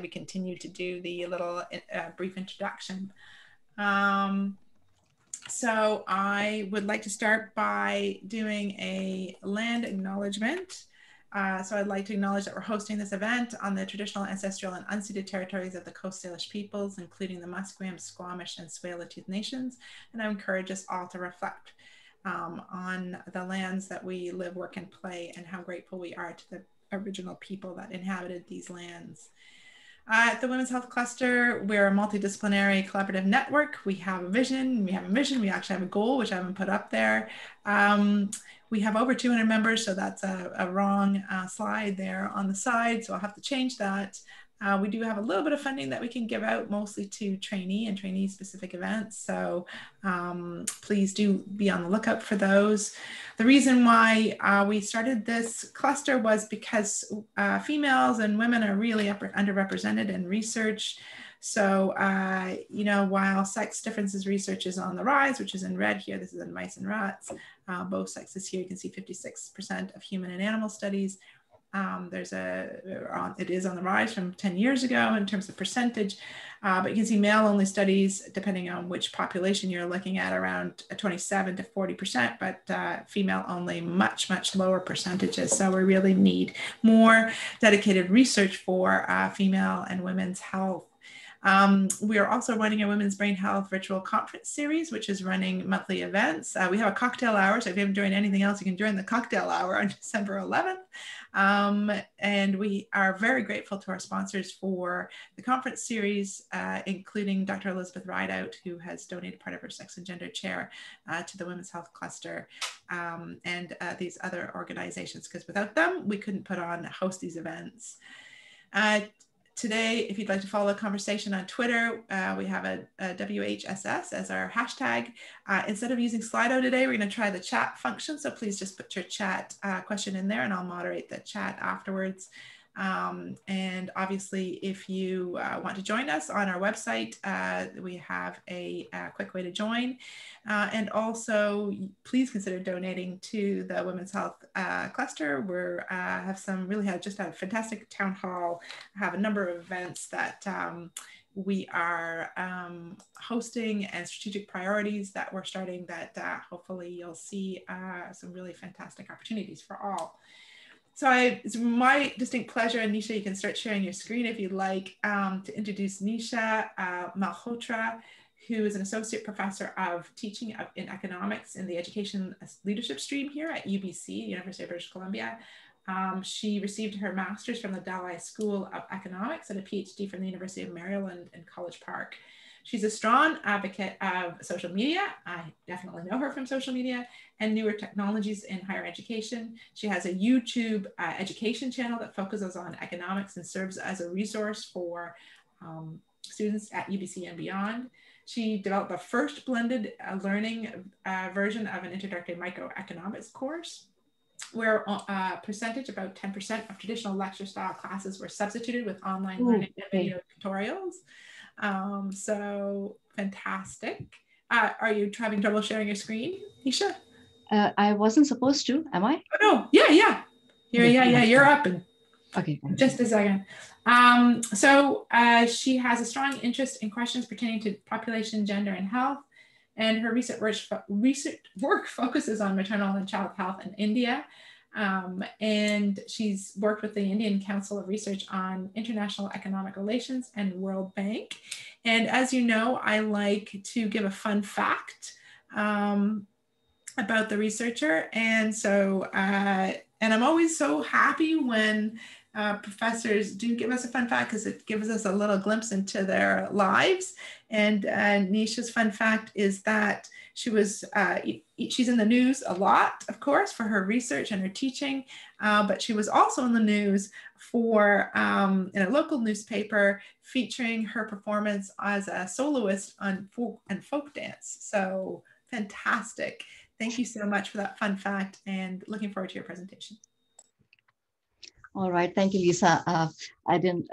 we continue to do the little brief introduction. So I would like to start by doing a land acknowledgement. So I'd like to acknowledge that we're hosting this event on the traditional, ancestral, and unceded territories of the Coast Salish peoples, including the Musqueam, Squamish, and Tsleil-Waututh nations. And I encourage us all to reflect on the lands that we live, work, and play, and how grateful we are to the original people that inhabited these lands. At the Women's Health Cluster, we're a multidisciplinary collaborative network. We have a vision, we have a mission, we actually have a goal, which I haven't put up there. We have over 200 members, so that's a wrong slide there on the side, so I'll have to change that. We do have a little bit of funding that we can give out, mostly to trainee and trainee specific events. So please do be on the lookout for those. The reason why we started this cluster was because females and women are really underrepresented in research. So, you know, while sex differences research is on the rise, which is in red here, this is in mice and rats, both sexes here, you can see 56% of human and animal studies. It is on the rise from 10 years ago in terms of percentage, but you can see male-only studies, depending on which population you're looking at, around 27 to 40%, but female-only much, much lower percentages. So we really need more dedicated research for female and women's health. We are also running a Women's Brain Health virtual conference series, which is running monthly events. We have a cocktail hour, so if you haven't joined anything else, you can join the cocktail hour on December 11th. And we are very grateful to our sponsors for the conference series, including Dr. Elizabeth Rideout, who has donated part of her sex and gender chair to the Women's Health Cluster, and these other organizations, because without them, we couldn't host these events. Today, if you'd like to follow a conversation on Twitter, we have a WHSS as our hashtag. Instead of using Slido today, we're going to try the chat function. So please just put your chat question in there and I'll moderate the chat afterwards. And obviously, if you want to join us on our website, we have a quick way to join. And also, please consider donating to the Women's Health Cluster. We just had a fantastic town hall, have a number of events that we are hosting, and strategic priorities that we're starting that hopefully you'll see some really fantastic opportunities for all. So it's my distinct pleasure, and Nisha, you can start sharing your screen if you'd like, to introduce Nisha Malhotra, who is an associate professor of teaching in economics in the education leadership stream here at UBC, University of British Columbia. She received her master's from the Dalai School of Economics and a PhD from the University of Maryland in College Park. She's a strong advocate of social media. I definitely know her from social media and newer technologies in higher education. She has a YouTube education channel that focuses on economics and serves as a resource for students at UBC and beyond. She developed the first blended learning version of an introductory microeconomics course, where a percentage, about 10% of traditional lecture style classes were substituted with online learning and video tutorials. So fantastic. Are you having trouble sharing your screen, Nisha? I wasn't supposed to, am I? Oh, no, yeah. You're up. And okay. Just a second. So she has a strong interest in questions pertaining to population, gender, and health. And her recent work focuses on maternal and child health in India. And she's worked with the Indian Council of Research on International Economic Relations and World Bank. And as you know, I like to give a fun fact about the researcher. And so, and I'm always so happy when professors do give us a fun fact, because it gives us a little glimpse into their lives. And Nisha's fun fact is that she's in the news a lot, of course, for her research and her teaching, but she was also in the news for in a local newspaper featuring her performance as a soloist on folk dance. So fantastic. Thank you so much for that fun fact, and looking forward to your presentation. All right, thank you, Lisa. I didn't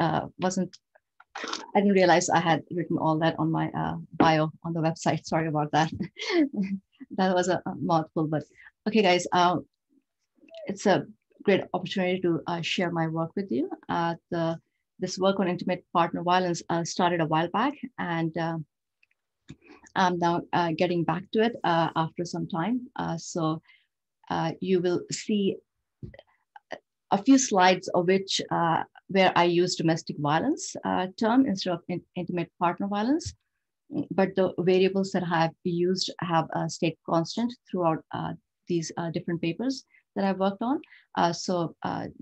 realize I had written all that on my bio on the website. Sorry about that. That was a mouthful, but okay, guys. It's a great opportunity to share my work with you. The this work on intimate partner violence started a while back, and I'm now getting back to it after some time. So you will see a few slides of which where I use domestic violence term instead of intimate partner violence. But the variables that I have used have stayed constant throughout these different papers that I've worked on. So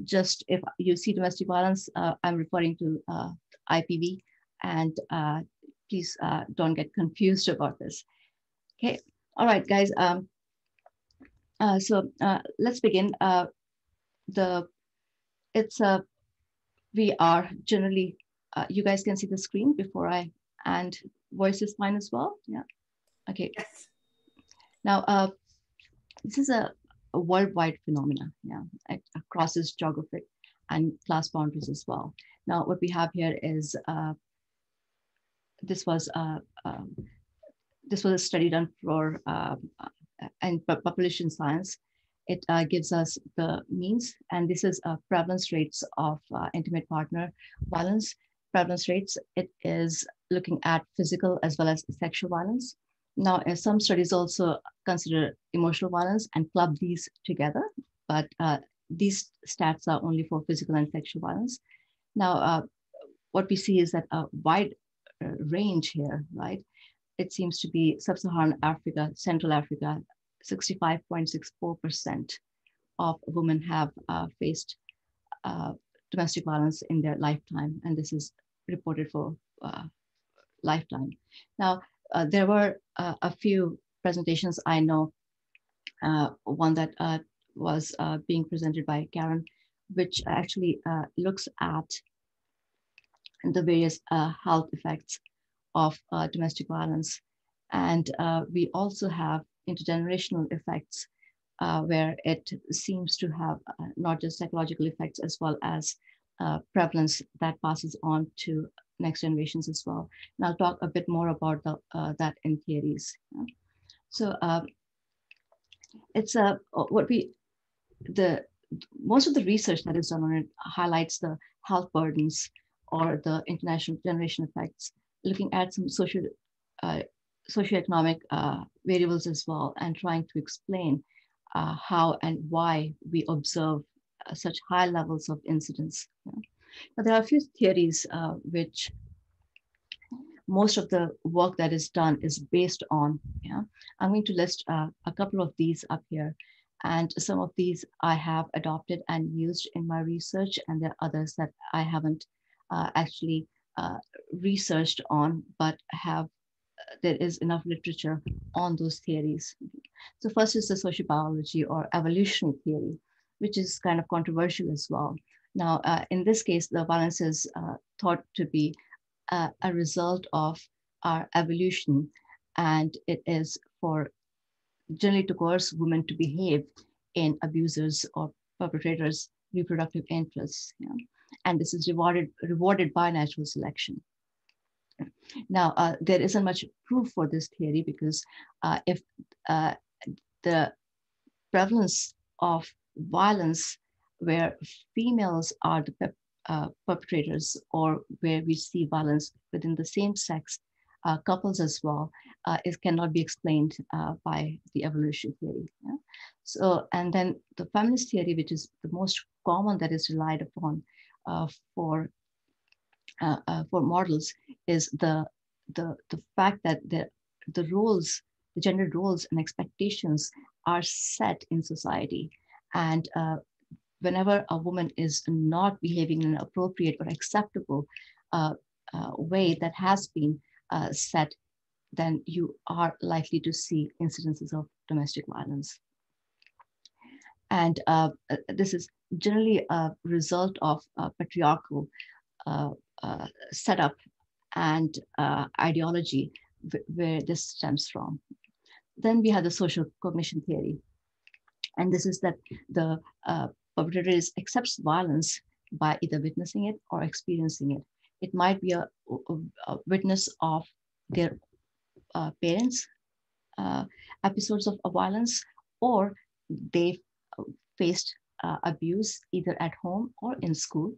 just if you see domestic violence, I'm referring to IPV, and please don't get confused about this. Okay, all right, guys. So let's begin. We are generally, you guys can see the screen before and voice is fine as well. Yeah. Okay. Yes. Now, this is a worldwide phenomena. Yeah, it crosses geographic and class boundaries as well. Now, what we have here is this was a study done for and population science. It gives us the means, and this is prevalence rates of intimate partner violence. Prevalence rates, it is looking at physical as well as sexual violence. Now, some studies also consider emotional violence and club these together, but these stats are only for physical and sexual violence. Now, what we see is that a wide range here, right? It seems to be Sub-Saharan Africa, Central Africa, 65.64% of women have faced domestic violence in their lifetime, and this is reported for lifetime. Now, there were a few presentations. I know one that was being presented by Karen, which actually looks at the various health effects of domestic violence. And we also have intergenerational effects where it seems to have not just psychological effects as well as prevalence that passes on to next generations as well. And I'll talk a bit more about that in theories. So it's most of the research that is done on it highlights the health burdens or the international generation effects, looking at some socioeconomic variables as well, and trying to explain how and why we observe such high levels of incidence. But there are a few theories which most of the work that is done is based on. I'm going to list a couple of these up here, and some of these I have adopted and used in my research, and there are others that I haven't actually researched on, but there is enough literature on those theories. So first is the sociobiology or evolutionary theory, which is kind of controversial as well. Now, in this case, the violence is thought to be a result of our evolution, and it is generally to coerce women to behave in abusers or perpetrators' reproductive interests. And this is rewarded by natural selection. Now, there isn't much proof for this theory because if the prevalence of violence where females are the perpetrators, or where we see violence within the same sex couples as well, it cannot be explained by the evolution theory. So, and then the feminist theory, which is the most common that is relied upon for models, is the fact that the roles, the gender roles and expectations are set in society, and whenever a woman is not behaving in an appropriate or acceptable way that has been set, then you are likely to see incidences of domestic violence. And this is generally a result of patriarchal setup and ideology where this stems from. Then we have the social cognition theory. And this is that the perpetrator accepts violence by either witnessing it or experiencing it. It might be a witness of their parents' episodes of violence, or they faced abuse either at home or in school,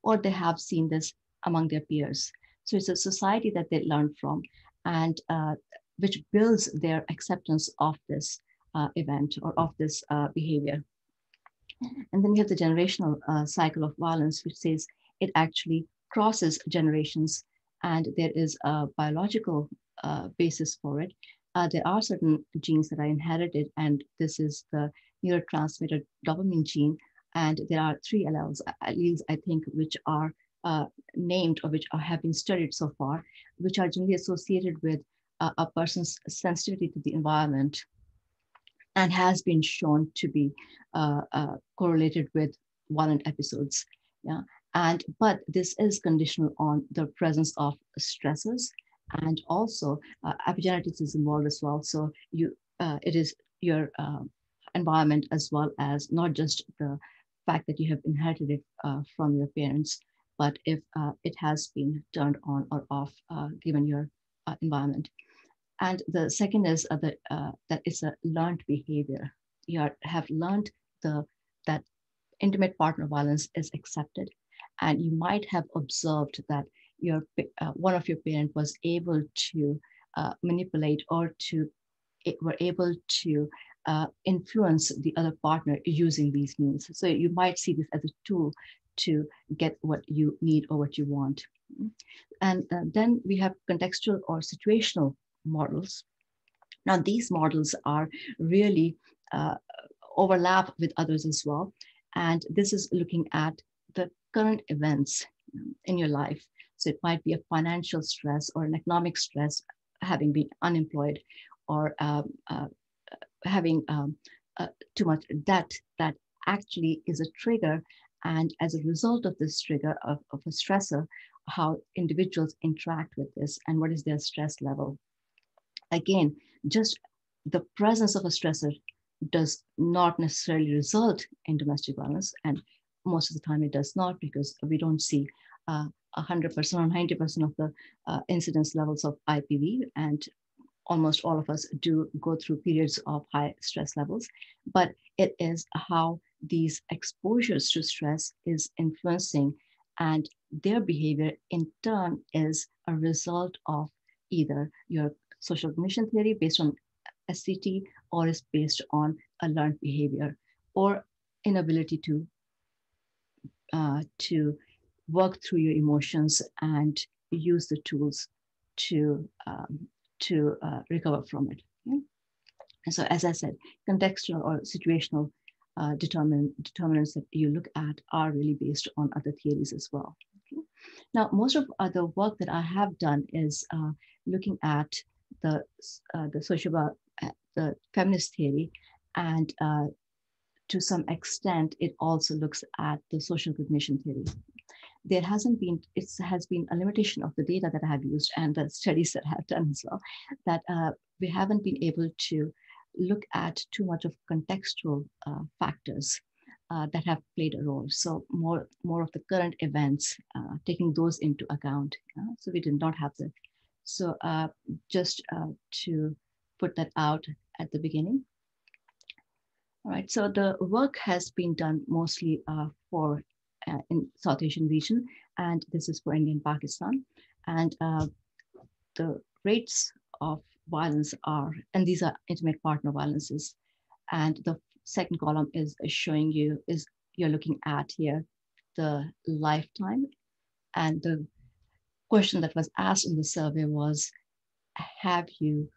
or they have seen this among their peers. So it's a society that they learn from, and which builds their acceptance of this event or of this behavior. And then we have the generational cycle of violence, which says it actually crosses generations, and there is a biological basis for it. There are certain genes that are inherited, and this is the neurotransmitter dopamine gene. And there are three alleles, I think, which are named or which have been studied so far, which are generally associated with a person's sensitivity to the environment, and has been shown to be correlated with violent episodes. Yeah, but this is conditional on the presence of stressors, and also epigenetics is involved as well. So it is your environment, as well as not just the fact that you have inherited it from your parents, but if it has been turned on or off given your environment. And the second is that it's a learned behavior. You have learned that intimate partner violence is accepted, and you might have observed that one of your parents was able to manipulate or were able to influence the other partner using these means. So you might see this as a tool to get what you need or what you want. And then we have contextual or situational models. Now, these models are really overlap with others as well. And this is looking at the current events in your life. So it might be a financial stress or an economic stress, having been unemployed, or having too much debt that actually is a trigger. And as a result of this trigger of a stressor, how individuals interact with this and what is their stress level. Again, just the presence of a stressor does not necessarily result in domestic violence. And most of the time it does not, because we don't see 100% or 90% of the incidence levels of IPV. And almost all of us do go through periods of high stress levels. But it is how these exposures to stress is influencing, and their behavior in turn is a result of either your social cognition theory based on SCT, or is based on a learned behavior, or inability to work through your emotions and use the tools to recover from it. Okay? And so, as I said, contextual or situational determinants that you look at are really based on other theories as well. Okay? Now, most of the work that I have done is looking at the feminist theory, and to some extent, it also looks at the social cognition theory. There has been a limitation of the data that I have used and the studies that I have done as well, that we haven't been able to look at too much of contextual factors that have played a role. So more of the current events, taking those into account. So we did not have that. So just to put that out at the beginning. All right, so the work has been done mostly in South Asian region, and this is for India and Pakistan. And the rates of violence are, and these are intimate partner violences. And the second column is showing you, you're looking at here the lifetime. And the question that was asked in the survey was, have you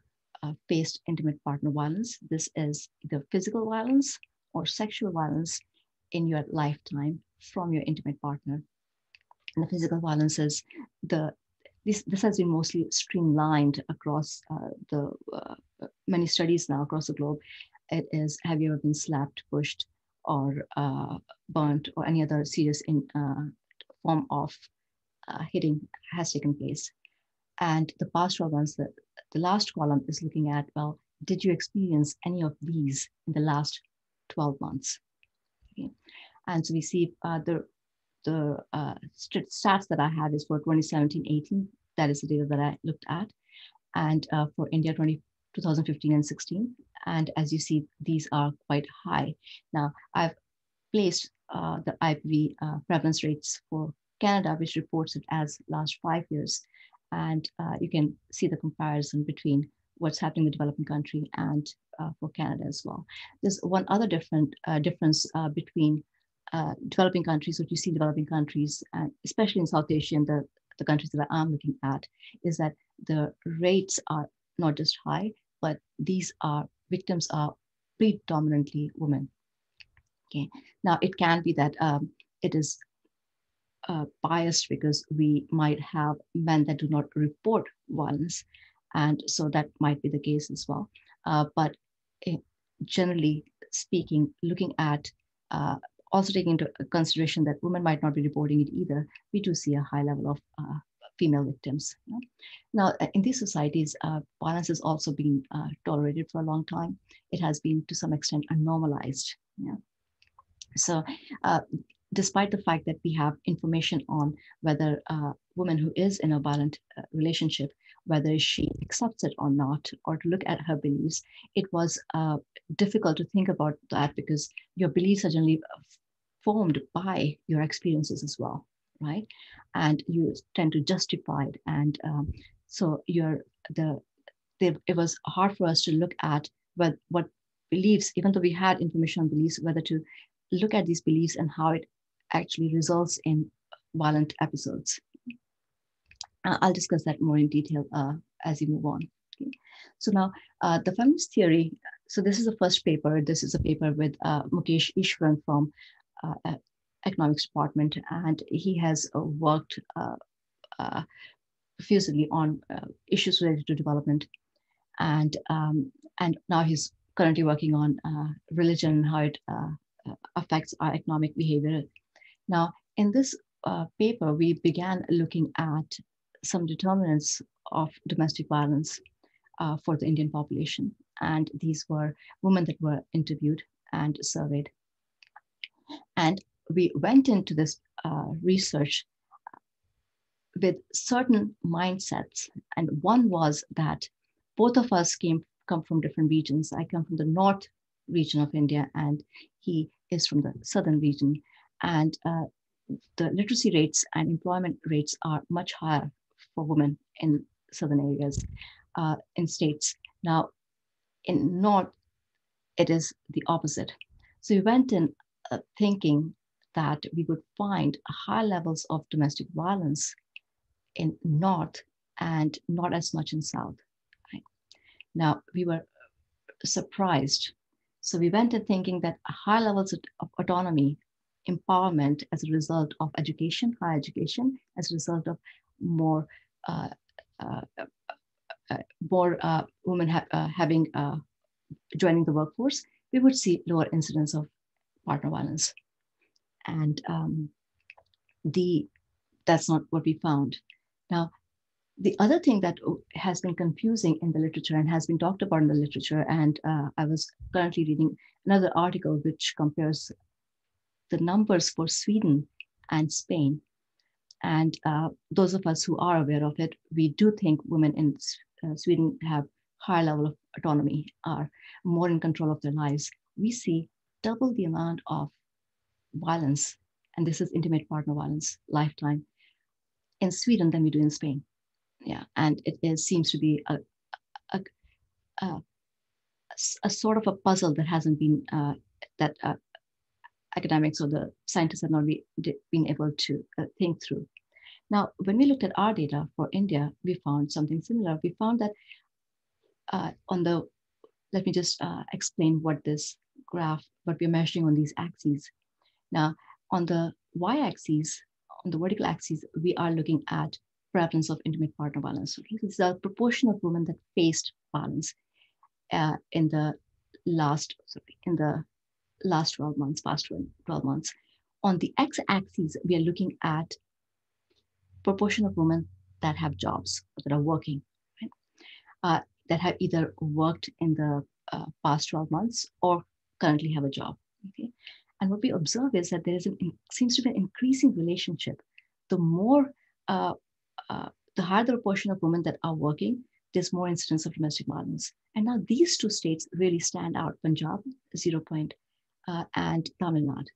faced intimate partner violence? This is either physical violence or sexual violence in your lifetime from your intimate partner. And the physical violence is this has been mostly streamlined across the many studies now across the globe. It is, have you ever been slapped, pushed, or burnt, or any other serious form of hitting has taken place. And the past 12 months, the last column is looking at, well, did you experience any of these in the last 12 months? Okay. And so we see the stats that I have is for 2017-18. That is the data that I looked at. And for India, 2015 and 16. And as you see, these are quite high. Now, I've placed the IPV prevalence rates for Canada, which reports it as last 5 years. And you can see the comparison between what's happening in the developing country and for Canada as well. There's one other difference between developing countries, what you see in developing countries, and especially in South Asia and the countries that I'm looking at, is that the rates are not just high, but victims are predominantly women. Okay, now it can be that it is biased because we might have men that do not report violence, and so that might be the case as well. But generally speaking, looking at also taking into consideration that women might not be reporting it either, we do see a high level of female victims. You know? Now, in these societies, violence has also been tolerated for a long time. It has been to some extent normalized. Yeah? So despite the fact that we have information on whether a woman who is in a violent relationship, whether she accepts it or not, or to look at her beliefs, it was difficult to think about that because your beliefs are generally formed by your experiences as well, right? And you tend to justify it. And so it was hard for us to look at what beliefs, even though we had information on beliefs, whether to look at these beliefs and how it actually results in violent episodes. I'll discuss that more in detail as we move on. Okay. So now the feminist theory, so this is the first paper. This is a paper with Mukesh Ishwaran from economics department, and he has worked effusively on issues related to development. And now he's currently working on religion and how it affects our economic behavior. Now, in this paper, we began looking at some determinants of domestic violence for the Indian population. And these were women that were interviewed and surveyed. And we went into this research with certain mindsets. And one was that both of us come from different regions. I come from the north region of India, and he is from the southern region. And the literacy rates and employment rates are much higher for women in southern areas, in states. Now, in north, it is the opposite. So we went in thinking that we would find high levels of domestic violence in north and not as much in south. Right? Now, we were surprised. So we went in thinking that high levels of autonomy, empowerment as a result of education, higher education, as a result of more women having joining the workforce, we would see lower incidence of partner violence. And that's not what we found. Now, the other thing that has been confusing in the literature and has been talked about in the literature, and I was currently reading another article which compares the numbers for Sweden and Spain. And those of us who are aware of it, we do think women in Sweden have higher level of autonomy, are more in control of their lives. We see double the amount of violence, and this is intimate partner violence, lifetime, in Sweden than we do in Spain. Yeah, and it seems to be a sort of a puzzle that hasn't been, that academics or the scientists have not been able to think through. Now, when we looked at our data for India, we found something similar. We found that let me just explain what this graph, what we're measuring on these axes. Now, on the y-axis, on the vertical axis, we are looking at prevalence of intimate partner violence. Okay? This is a proportion of women that faced violence in the last 12 months, past 12 months. On the x-axis, we are looking at proportion of women that have jobs, that are working, right? That have either worked in the past 12 months or currently have a job. Okay? And what we observe is that there seems to be an increasing relationship. The more, the higher the proportion of women that are working, there's more incidence of domestic violence. And now these two states really stand out: Punjab, 0 point, and Tamil Nadu,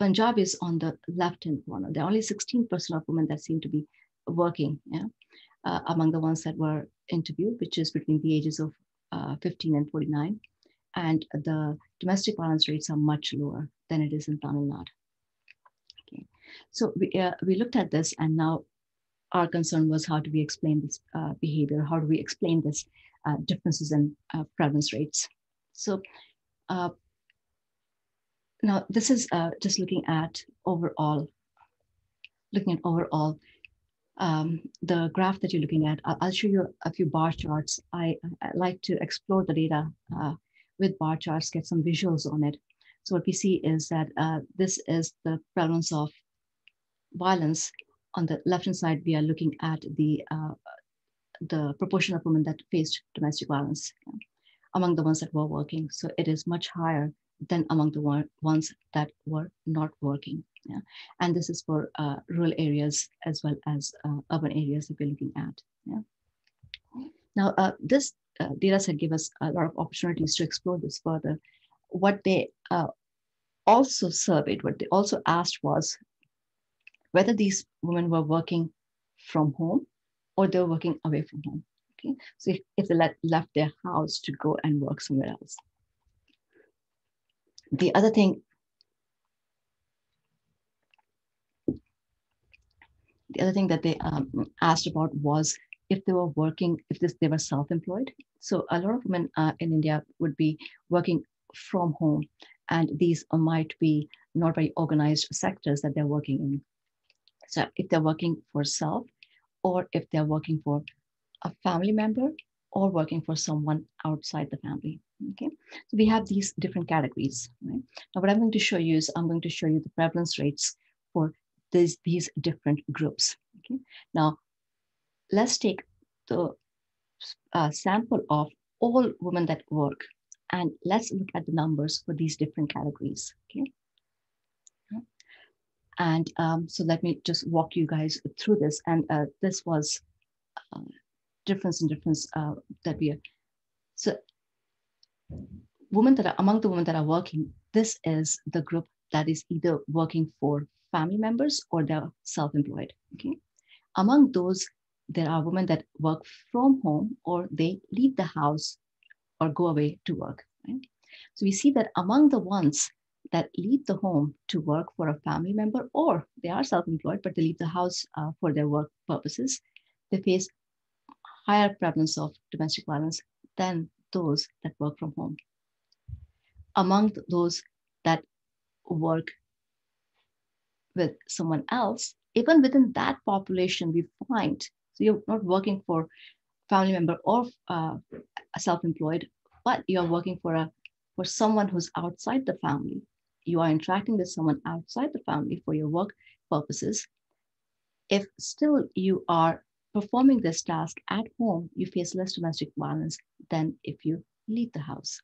Punjab is on the left-hand corner. There are only 16% of women that seem to be working, yeah, among the ones that were interviewed, which is between the ages of 15 and 49. And the domestic violence rates are much lower than it is in Tamil Nadu. Okay. So we looked at this, and now our concern was, how do we explain this behavior? How do we explain this differences in prevalence rates? So now this is just looking at overall. The graph that you're looking at, I'll show you a few bar charts. I like to explore the data with bar charts, get some visuals on it. So what we see is that this is the prevalence of violence. On the left-hand side, we are looking at the proportion of women that faced domestic violence among the ones that were working. So it is much higher than among the ones that were not working. Yeah. And this is for rural areas as well as urban areas that we're looking at. Yeah. Now, this data set gave us a lot of opportunities to explore this further. What they also surveyed, what they also asked was whether these women were working from home or they were working away from home. Okay, so if they left their house to go and work somewhere else. The other thing that they asked about was if they were working, they were self-employed. So a lot of women in India would be working from home, and these might be not very organized sectors that they're working in. So if they're working for self, or if they're working for a family member, or working for someone outside the family. Okay, so we have these different categories. Right? Now, what I'm going to show you is the prevalence rates for these different groups. Okay, now let's take the sample of all women that work, and let's look at the numbers for these different categories. Okay, and so let me just walk you guys through this. And this was difference that we are. So among the women that are working, this is the group that is either working for family members or they're self-employed. Okay, among those, there are women that work from home or they leave the house or go away to work. Right? So we see that among the ones that leave the home to work for a family member, or they are self-employed but they leave the house for their work purposes, they face higher prevalence of domestic violence than those that work from home. Among those that work with someone else, even within that population, we find, so you're not working for family member or self-employed, but you're working for someone who's outside the family. You are interacting with someone outside the family for your work purposes. If still you are performing this task at home, you face less domestic violence than if you leave the house.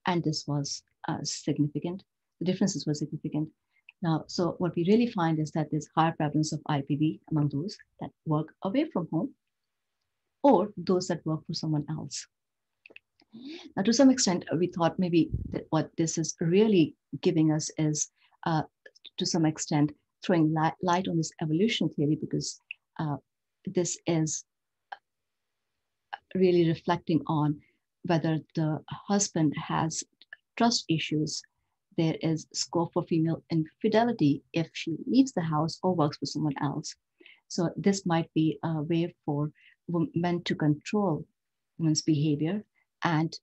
And this was significant. The differences were significant. Now, so what we really find is that there's higher prevalence of IPV among those that work away from home or those that work for someone else. Now, to some extent, we thought maybe that what this is really giving us is, to some extent, throwing light on this evolution theory, because this is really reflecting on whether the husband has trust issues. There is scope for female infidelity if she leaves the house or works for someone else. So this might be a way for men to control women's behavior and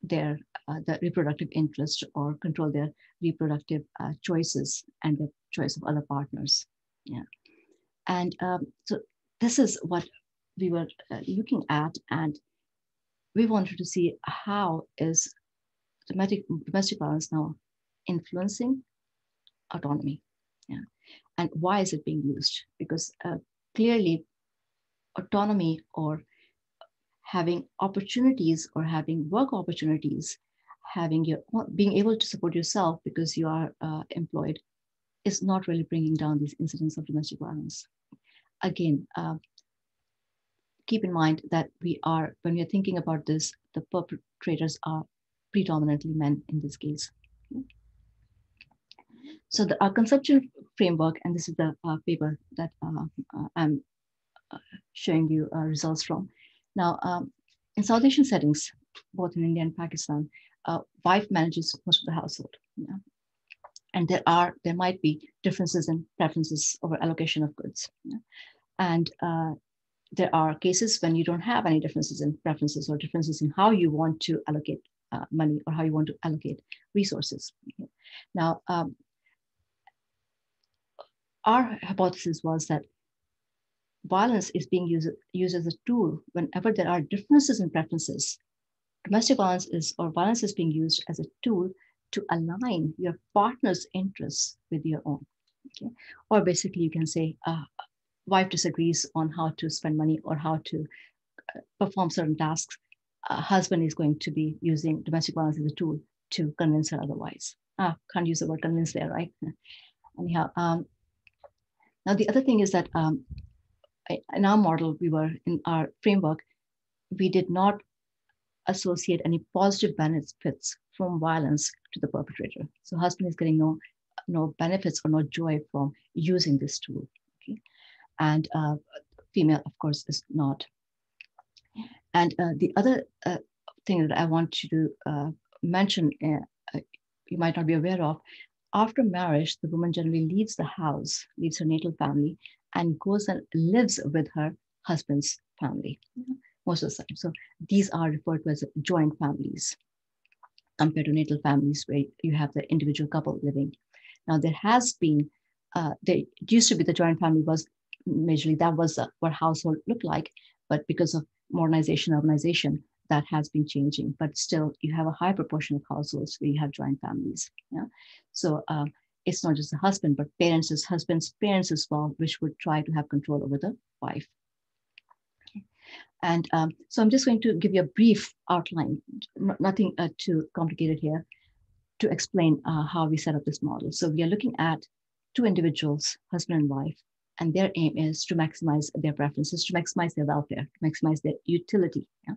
their the reproductive interest, or control their reproductive choices and the choice of other partners. Yeah, and so this is what we were looking at, and we wanted to see how is domestic violence now influencing autonomy, yeah, and why is it being used? Because clearly, autonomy or having opportunities or having work opportunities, being able to support yourself because you are employed, is not really bringing down these incidents of domestic violence. Again, keep in mind that when we are thinking about this, the perpetrators are predominantly men in this case. So our conceptual framework, and this is the paper that I'm showing you results from. Now, in South Asian settings, both in India and Pakistan, wife manages most of the household. You know? And there might be differences in preferences over allocation of goods. You know? And there are cases when you don't have any differences in preferences or differences in how you want to allocate money or how you want to allocate resources. Okay? Now, our hypothesis was that violence is being used as a tool whenever there are differences in preferences. Domestic violence violence is being used as a tool to align your partner's interests with your own. Okay? Or basically, you can say, wife disagrees on how to spend money or how to perform certain tasks. Husband is going to be using domestic violence as a tool to convince her otherwise. Can't use the word convince there, right? Anyhow, now the other thing is that in our model, in our framework, we did not associate any positive benefits from violence to the perpetrator. So husband is getting no benefits or no joy from using this tool. Okay? And female, of course, is not. And the other thing that I want you to mention, you might not be aware of, after marriage, the woman generally leaves the house, leaves her natal family, and goes and lives with her husband's family most of the time. So these are referred to as joint families compared to natal families where you have the individual couple living. Now there has been, there used to be the joint family was majorly, that was what household looked like, but because of modernization, urbanization, that has been changing, but still you have a high proportion of households where you have joint families. Yeah. So it's not just the husband, but husband's parents as well, which would try to have control over the wife. And so I'm just going to give you a brief outline, nothing too complicated here, to explain how we set up this model. So we are looking at two individuals, husband and wife, and their aim is to maximize their preferences, to maximize their welfare, to maximize their utility. Yeah?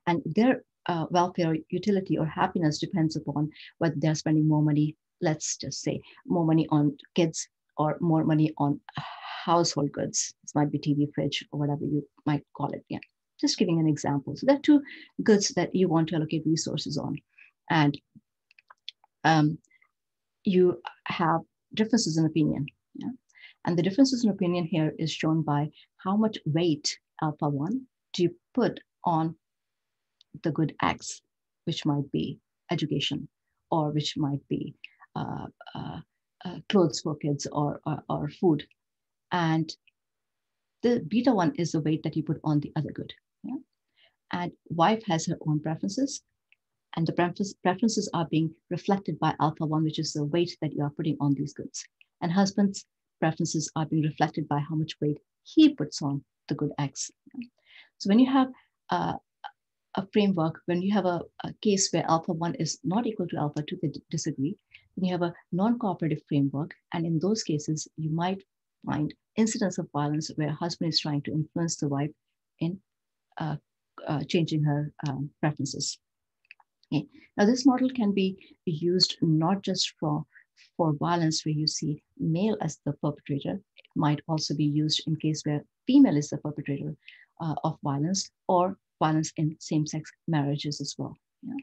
And their welfare, utility, or happiness depends upon whether they're spending more money, let's just say, more money on kids or more money on household goods. This might be TV, fridge, or whatever you might call it. Yeah, just giving an example. So there are two goods that you want to allocate resources on. And you have differences in opinion. Yeah? And the differences in opinion here is shown by how much weight, alpha 1, do you put on the good X, which might be education, or which might be clothes for kids or food. And the beta 1 is the weight that you put on the other good. Yeah? And wife has her own preferences, and the preferences are being reflected by alpha 1, which is the weight that you are putting on these goods. And husband's preferences are being reflected by how much weight he puts on the good X. So when you have a framework, when you have a case where alpha 1 is not equal to alpha 2, they disagree, then you have a non-cooperative framework. And in those cases, you might find incidents of violence where a husband is trying to influence the wife in changing her preferences. Okay. Now, this model can be used not just for violence where you see male as the perpetrator. It might also be used in case where female is the perpetrator of violence, or violence in same-sex marriages as well. Yeah.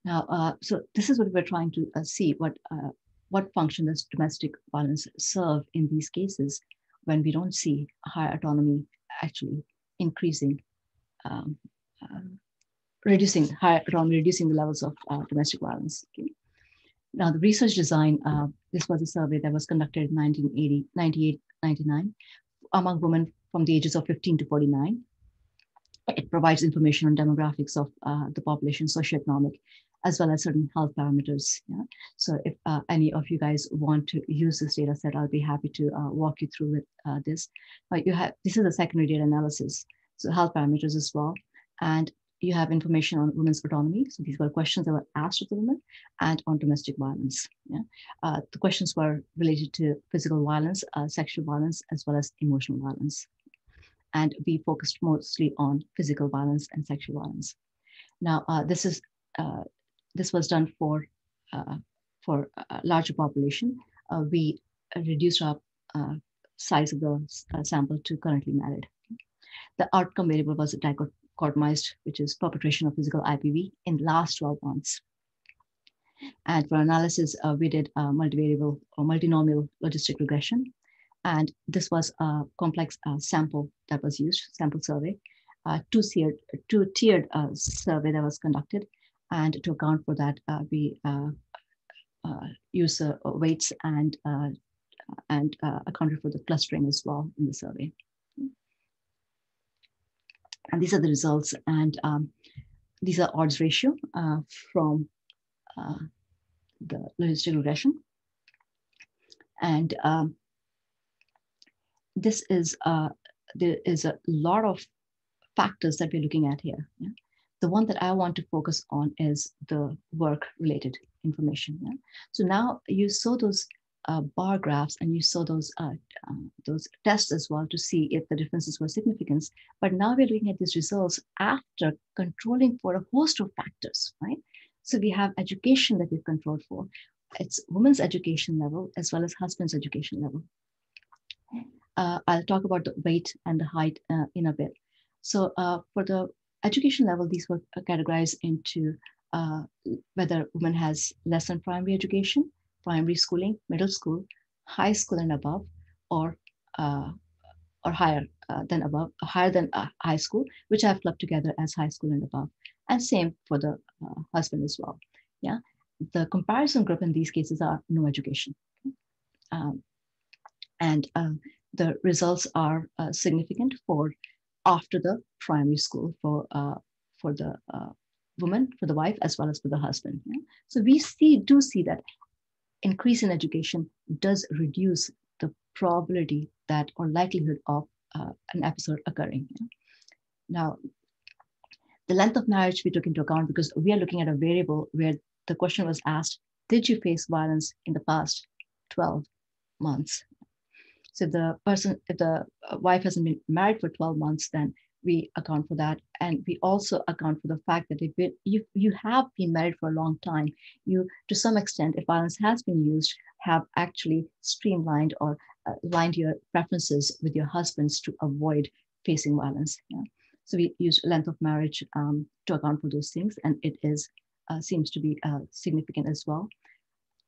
Now, so this is what we're trying to see, what function does domestic violence serve in these cases when we don't see higher autonomy actually increasing, reducing higher autonomy, reducing the levels of domestic violence. Okay. Now, the research design, this was a survey that was conducted in 1980, 98, 99 among women from the ages of 15 to 49. It provides information on demographics of the population, socioeconomic, as well as certain health parameters. Yeah? So if any of you guys want to use this data set, I'll be happy to walk you through this. This is a secondary data analysis, so health parameters as well. And you have information on women's autonomy. So these were questions that were asked of the women, and on domestic violence. Yeah? The questions were related to physical violence, sexual violence, as well as emotional violence. And we focused mostly on physical violence and sexual violence. Now, this was done for for a larger population, we reduced our size of the sample to currently married. The outcome variable was dichotomized, which is perpetration of physical IPV in the last 12 months. And for analysis, we did multivariable or multinomial logistic regression. And this was a complex sample that was used, sample survey, two-tiered survey that was conducted. And to account for that, we use weights and accounted for the clustering as well in the survey. And these are the results. And these are odds ratio from the logistic regression. And this is, there is a lot of factors that we're looking at here. Yeah? The one that I want to focus on is the work-related information. Yeah? So now you saw those bar graphs and you saw those tests as well to see if the differences were significant. But now we're looking at these results after controlling for a host of factors, right? So we have education that we've controlled for. It's women's education level as well as husband's education level. I'll talk about the weight and the height in a bit. So for the education level, these were categorized into whether woman has less than primary education, primary schooling, middle school, high school and above, or higher than above, higher than high school, which I've clubbed together as high school and above. And same for the husband as well. Yeah, the comparison group in these cases are no education, and the results are significant for after the primary school for the woman, for the wife, as well as for the husband. Yeah? So we do see that increase in education does reduce the probability that or likelihood of an episode occurring. Yeah? Now, the length of marriage we took into account because we are looking at a variable where the question was asked, did you face violence in the past 12 months? So if the wife hasn't been married for 12 months, then we account for that. And we also account for the fact that if you have been married for a long time, you, to some extent, if violence has been used, have actually streamlined or aligned your preferences with your husbands to avoid facing violence. Yeah? So we use length of marriage to account for those things. And it is seems to be significant as well.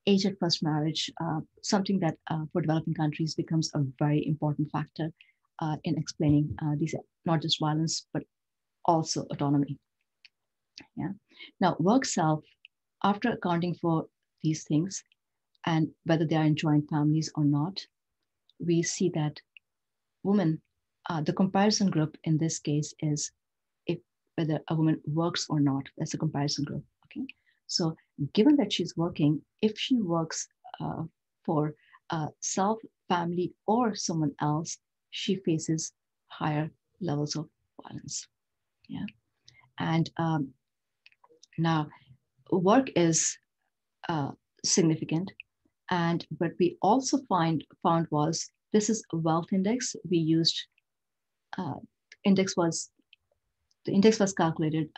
Age at first marriage, something that for developing countries becomes a very important factor in explaining these, not just violence, but also autonomy. Yeah. Now, work self, after accounting for these things and whether they are in joint families or not, we see that women, the comparison group in this case is if whether a woman works or not. That's a comparison group. Okay. So given that she's working, if she works for self, family, or someone else, she faces higher levels of violence. Yeah. And now work is significant. And what we also found was this is a wealth index. We used the index was calculated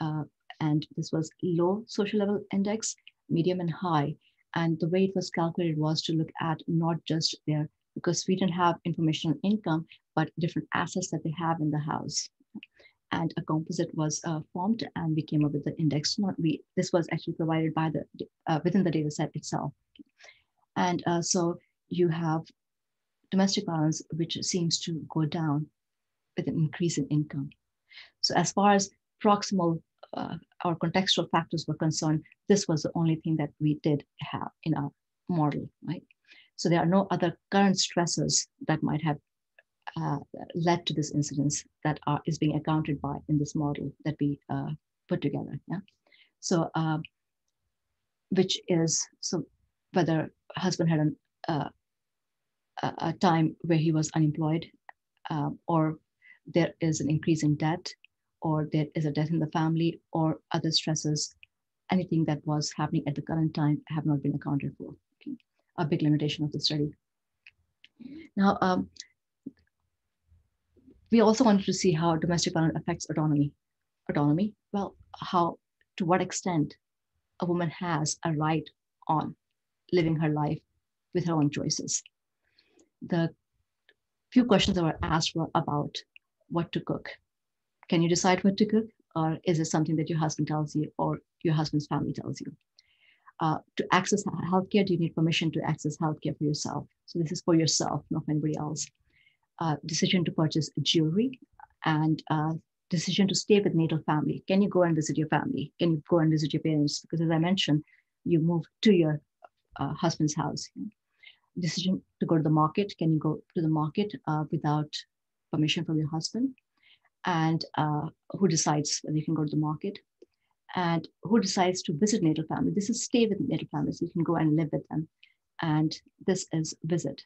and this was low social level index, medium and high. And the way it was calculated was to look at not just their, because we didn't have information on income, but different assets that they have in the house. And a composite was formed and we came up with the index. This was actually provided by the within the data set itself. And so you have domestic violence, which seems to go down with an increase in income. So as far as proximal or contextual factors were concerned, this was the only thing that we did have in our model, right? So there are no other current stressors that might have led to this incidence that is being accounted by in this model that we put together. Yeah. So, which is, so whether husband had a time where he was unemployed, or there is an increase in debt, or there is a death in the family, or other stresses, anything that was happening at the current time have not been accounted for. Okay. A big limitation of the study. Now, we also wanted to see how domestic violence affects autonomy. Autonomy, well, to what extent a woman has a right on living her life with her own choices. The few questions that were asked were about what to cook. Can you decide what to cook? Or is it something that your husband tells you or your husband's family tells you? To access healthcare, do you need permission to access healthcare for yourself? So this is for yourself, not for anybody else. Decision to purchase jewelry and decision to stay with natal family. Can you go and visit your family? Can you go and visit your parents? Because as I mentioned, you move to your husband's house. Decision to go to the market. Can you go to the market without permission from your husband? And who decides whether you can go to the market? And who decides to visit natal family? This is stay with natal family, so you can go and live with them. And this is visit.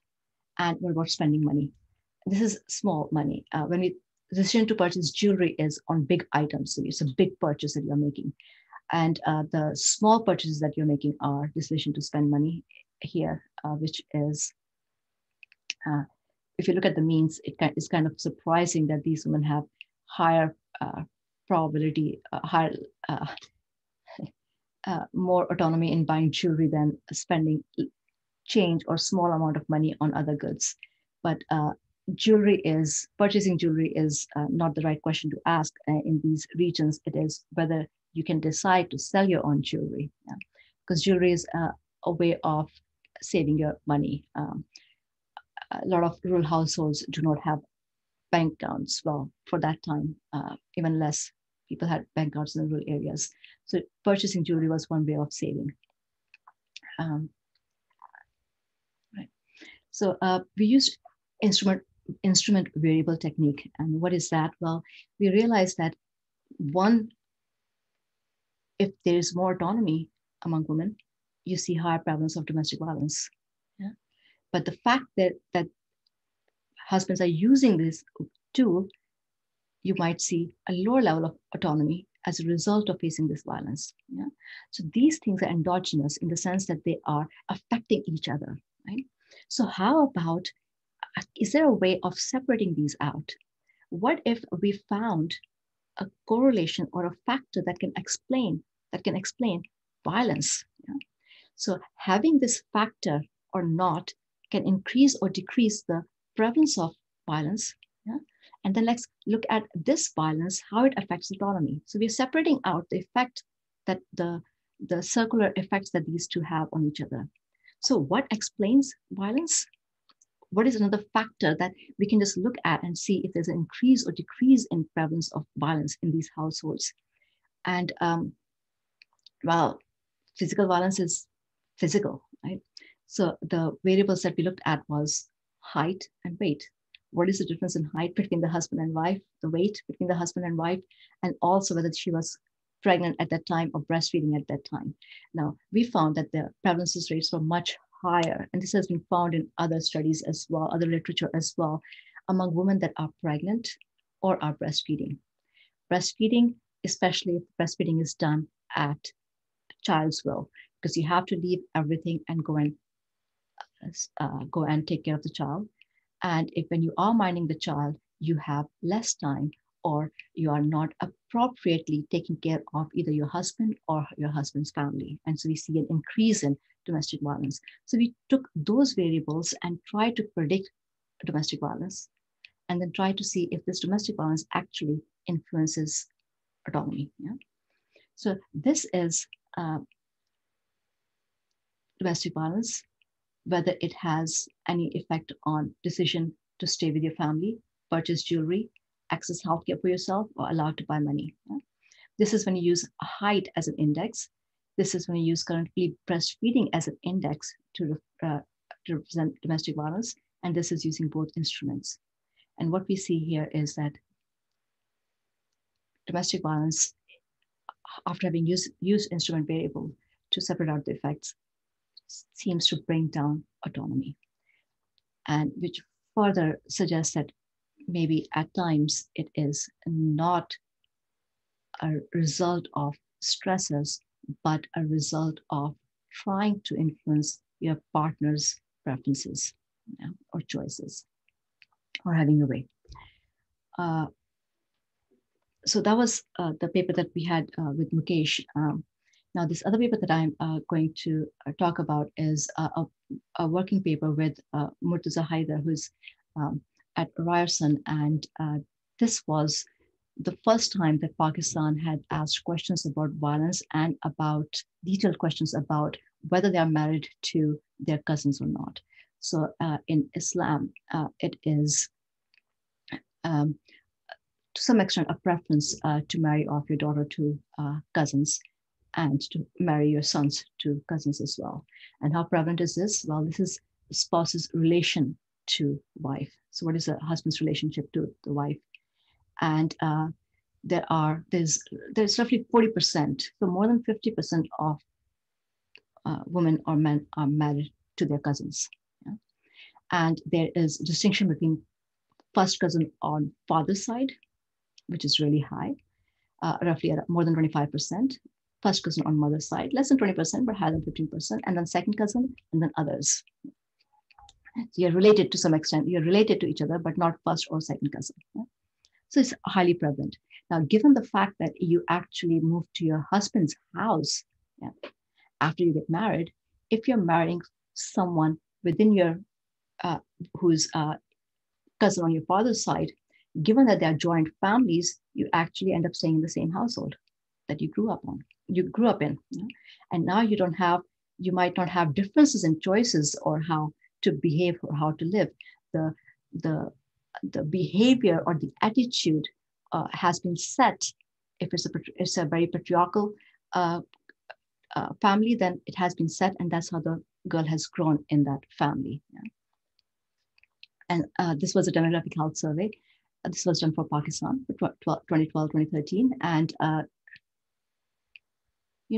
And what about spending money? This is small money. When we decision to purchase jewelry is on big items, so it's a big purchase that you're making. And the small purchases that you're making are decision to spend money here, which is, if you look at the means, it's kind of surprising that these women have higher probability, more autonomy in buying jewelry than spending change or small amount of money on other goods. But purchasing jewelry is not the right question to ask in these regions. It is whether you can decide to sell your own jewelry, because jewelry is a way of saving your money. A lot of rural households do not have bank accounts. Well, for that time, even less people had bank accounts in the rural areas. So purchasing jewelry was one way of saving. Right. So we used instrument variable technique. And what is that? Well, we realized that one, if there is more autonomy among women, you see higher prevalence of domestic violence. Yeah? But the fact that husbands are using this tool, you might see a lower level of autonomy as a result of facing this violence. Yeah? So these things are endogenous in the sense that they are affecting each other. Right? So how about, is there a way of separating these out? What if we found a correlation or a factor that can explain violence? Yeah? So having this factor or not can increase or decrease the prevalence of violence. Yeah? And then let's look at this violence, how it affects autonomy. So we're separating out the effect that the circular effects that these two have on each other. So what explains violence? What is another factor that we can just look at and see if there's an increase or decrease in prevalence of violence in these households? And well, physical violence is physical, right? So the variables that we looked at was height and weight. What is the difference in height between the husband and wife, the weight between the husband and wife, and also whether she was pregnant at that time or breastfeeding at that time. Now, we found that the prevalence rates were much higher, and this has been found in other studies as well, other literature as well, among women that are pregnant or are breastfeeding. Breastfeeding, especially if breastfeeding is done at child's will, because you have to leave everything and go and take care of the child. And if when you are minding the child, you have less time or you are not appropriately taking care of either your husband or your husband's family. And so we see an increase in domestic violence. So we took those variables and tried to predict domestic violence and then try to see if this domestic violence actually influences autonomy. Yeah? So this is domestic violence, whether it has any effect on decision to stay with your family, purchase jewelry, access healthcare for yourself, or allowed to buy money. Yeah? This is when you use height as an index. This is when you use currently breastfeeding as an index to represent domestic violence. And this is using both instruments. And what we see here is that domestic violence, after having used instrument variable to separate out the effects, seems to bring down autonomy. And which further suggests that maybe at times it is not a result of stresses, but a result of trying to influence your partner's preferences, yeah, or choices, or having a way. So that was the paper that we had with Mukesh. Now, this other paper that I'm going to talk about is a working paper with Murtaza Haider, who's at Ryerson. And this was the first time that Pakistan had asked questions about violence and about detailed questions about whether they are married to their cousins or not. So in Islam, it is to some extent a preference to marry off your daughter to cousins and to marry your sons to cousins as well. And how prevalent is this? Well, this is the spouse's relation to wife. So what is a husband's relationship to the wife? And there's roughly 40%, so more than 50% of women or men are married to their cousins. Yeah? And there is a distinction between first cousin on father's side, which is really high, roughly at more than 25%. First cousin on mother's side, less than 20%, but higher than 15%, and then second cousin, and then others. So you're related to some extent, you're related to each other, but not first or second cousin. Yeah? So it's highly prevalent. Now, given the fact that you actually move to your husband's house after you get married, if you're marrying someone within your, who's cousin on your father's side, given that they're joint families, you actually end up staying in the same household that you grew up in. And now you might not have differences in choices or how to behave or how to live. The behavior or the attitude has been set. If it's a very patriarchal family, then it has been set, and that's how the girl has grown in that family. Yeah? And this was a demographic health survey. This was done for Pakistan for 2012, 2013. And,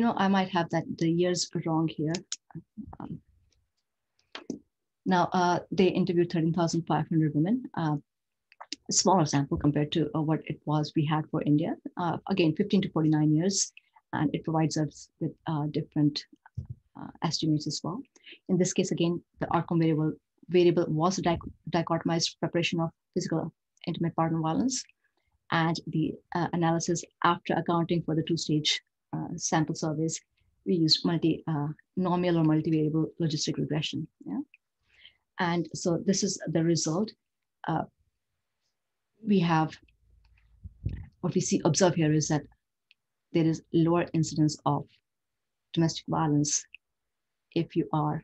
I might have the years wrong here. Now, they interviewed 13,500 women, a smaller sample compared to what it was we had for India. Again, 15 to 49 years, and it provides us with different estimates as well. In this case, again, the outcome variable was a dichotomized preparation of physical intimate partner violence, and the analysis after accounting for the two-stage sample surveys, we used multi-nomial or multivariable logistic regression. Yeah? And so this is the result. We have, what we observe here is that there is lower incidence of domestic violence if you are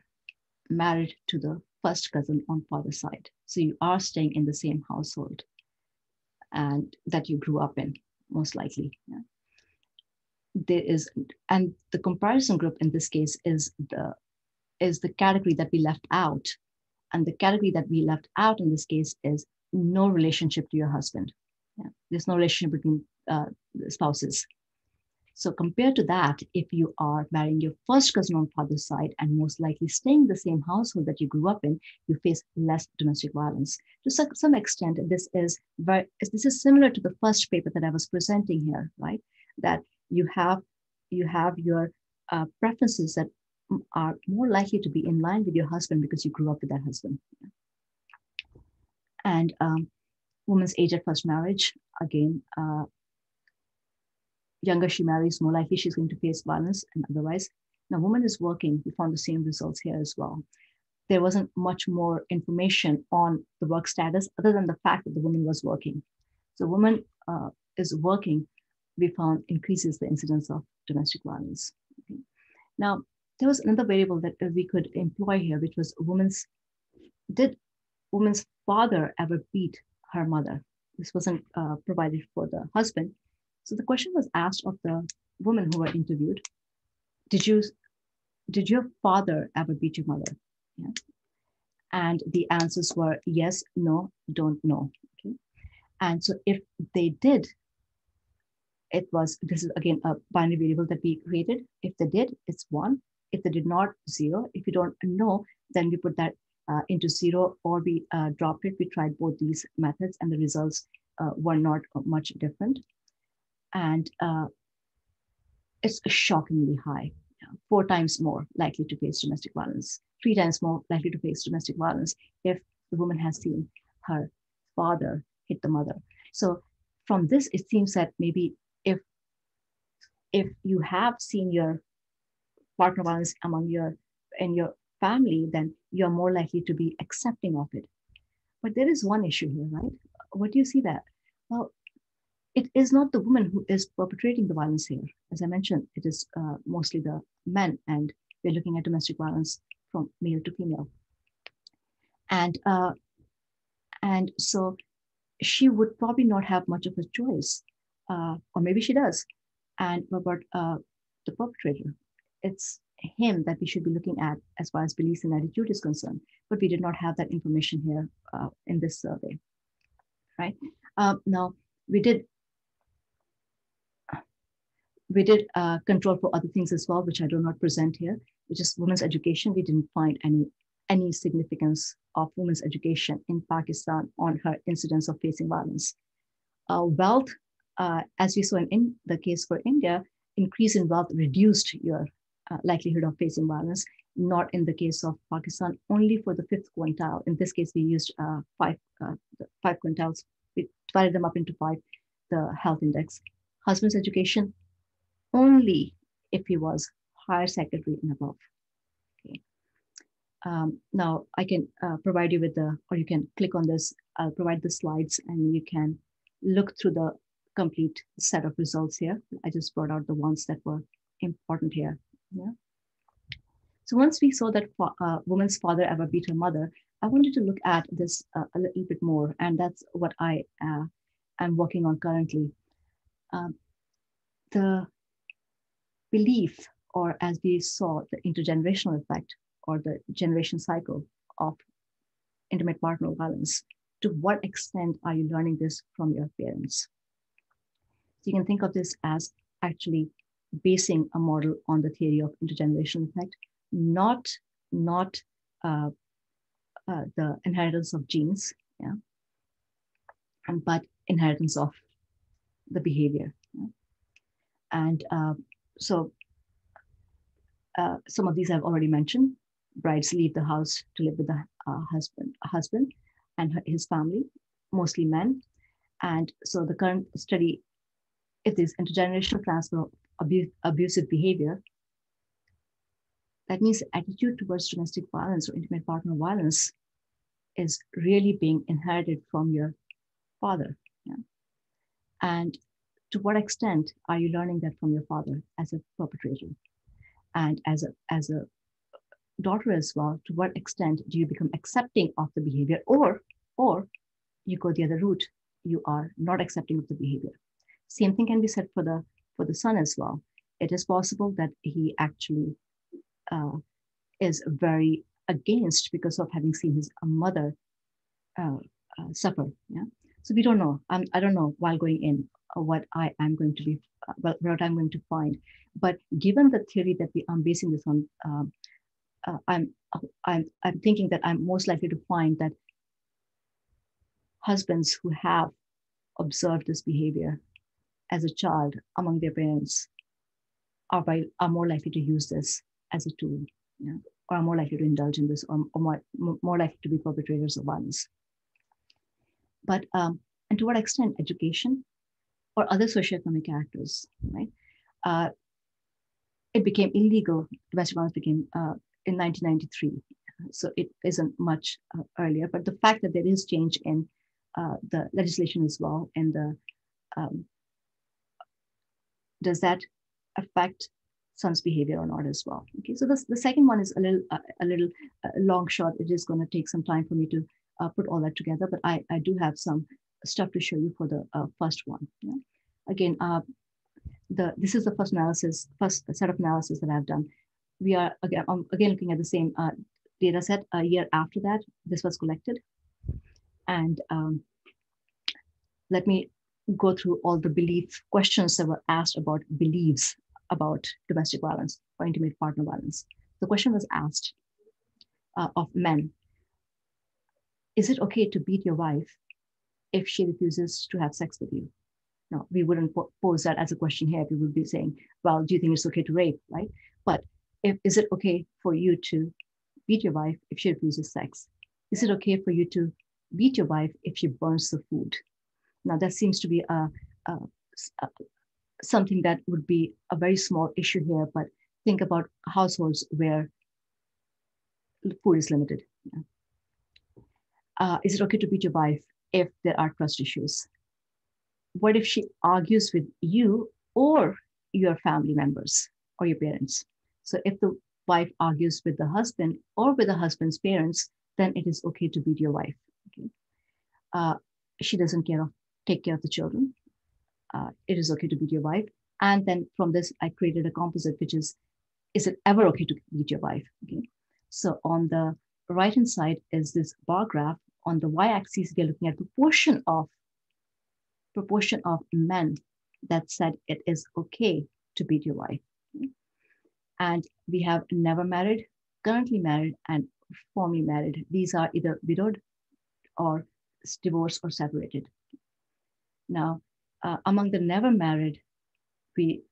married to the first cousin on father's side. So you are staying in the same household and that you grew up in, most likely. Yeah. And the comparison group in this case is the category that we left out. And the category that we left out in this case is no relationship to your husband. Yeah. There's no relationship between the spouses. So compared to that, if you are marrying your first cousin on father's side and most likely staying in the same household that you grew up in, you face less domestic violence. To some extent, this is similar to the first paper that I was presenting here, right? That you have your preferences that are more likely to be in line with your husband because you grew up with that husband. And woman's age at first marriage, again, younger she marries, more likely she's going to face violence and otherwise. Now, woman is working, we found the same results here as well. There wasn't much more information on the work status other than the fact that the woman was working. So woman is working, we found increases the incidence of domestic violence. Okay. Now, there was another variable that we could employ here, which was did woman's father ever beat her mother? This wasn't provided for the husband. So the question was asked of the women who were interviewed, did your father ever beat your mother? Yeah. And the answers were yes, no, don't know. Okay. And so if they did, this is again a binary variable that we created. If they did, it's 1. If they did not, 0. If you don't know, then we put that into 0 or we dropped it. We tried both these methods and the results were not much different. And it's shockingly high, 4 times more likely to face domestic violence, 3 times more likely to face domestic violence if the woman has seen her father hit the mother. So from this, it seems that maybe if you have seen your partner violence in your family, then you're more likely to be accepting of it. But there is one issue here, right? What do you see that? Well, it is not the woman who is perpetrating the violence here. As I mentioned, it is mostly the men, and we're looking at domestic violence from male to female. And so she would probably not have much of a choice, or maybe she does. And about the perpetrator, it's him that we should be looking at as far as beliefs and attitude is concerned. But we did not have that information here in this survey, right? Now, we did control for other things as well, which I do not present here, which is women's education. We didn't find any significance of women's education in Pakistan on her incidence of facing violence. Wealth, as we saw in the case for India, increase in wealth reduced your likelihood of facing violence, not in the case of Pakistan, only for the fifth quintile. In this case, we used five quintiles. We divided them up into five, the health index. Husband's education, only if he was higher secondary and above. Okay. Now I can provide you with or you can click on this. I'll provide the slides and you can look through the complete set of results here. I just brought out the ones that were important here. Yeah. So once we saw that woman's father ever beat her mother, I wanted to look at this a little bit more, and that's what I am working on currently. The belief, or as we saw, the intergenerational effect or the generation cycle of intimate partner violence. To what extent are you learning this from your parents? So you can think of this as actually basing a model on the theory of intergenerational effect, not the inheritance of genes, yeah, but inheritance of the behavior. Yeah? And so some of these I've already mentioned. Brides leave the house to live with the husband and his family, mostly men. And so the current study, if there's intergenerational transfer of abusive behavior, that means attitude towards domestic violence or intimate partner violence is really being inherited from your father. Yeah? And to what extent are you learning that from your father as a perpetrator? And as a daughter as well, to what extent do you become accepting of the behavior, or you go the other route, you are not accepting of the behavior? Same thing can be said for the son as well. It is possible that he actually is very against because of having seen his mother suffer. Yeah. So we don't know. I don't know while going in what I am going to be, what I'm going to find. But given the theory that I'm basing this on, I'm thinking that I'm most likely to find that husbands who have observed this behavior as a child among their parents are more likely to use this as a tool, you know, or are more likely to indulge in this, or more likely to be perpetrators of violence. But and to what extent education or other socioeconomic factors, right? It became illegal. Domestic violence became in 1993, so it isn't much earlier. But the fact that there is change in the legislation as well, and does that affect son's behavior or not as well? Okay, so the second one is a little long shot. It is going to take some time for me to put all that together, but I do have some stuff to show you for the first one. Yeah? Again, this is the first set of analysis that I've done. We are again looking at the same data set. A year after that, this was collected, and let me go through all the belief questions that were asked about beliefs about domestic violence or intimate partner violence. The question was asked of men: is it okay to beat your wife if she refuses to have sex with you? No, we wouldn't pose that as a question here. We would be saying, well, do you think it's okay to rape, right? But is it okay for you to beat your wife if she refuses sex? Is it okay for you to beat your wife if she burns the food? Now, that seems to be something that would be a very small issue here, but think about households where food is limited. Is it okay to beat your wife if there are trust issues? What if she argues with you or your family members or your parents? So if the wife argues with the husband or with the husband's parents, then it is okay to beat your wife. Okay? She doesn't take care of the children. It is okay to beat your wife. And then from this, I created a composite, which is it ever okay to beat your wife? Okay. So on the right-hand side is this bar graph. On the y-axis, we're looking at proportion of men that said it is okay to beat your wife. Okay. And we have never married, currently married, and formerly married. These are either widowed or divorced or separated. Now, among the never married, we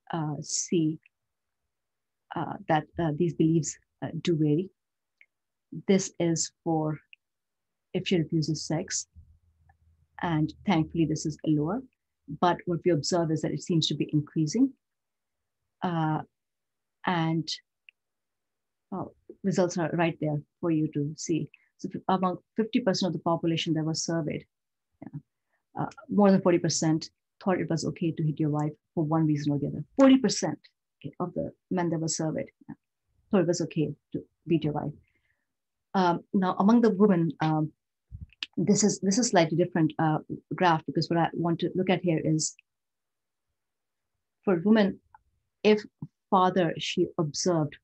see that these beliefs do vary. This is for if she refuses sex, and thankfully this is lower, but what we observe is that it seems to be increasing. And results are right there for you to see. So among 50% of the population that was surveyed, more than 40% thought it was okay to hit your wife for one reason or the other. 40% of the men that were surveyed thought it was okay to beat your wife. Now, among the women, this is slightly different graph, because what I want to look at here is for women, if she observed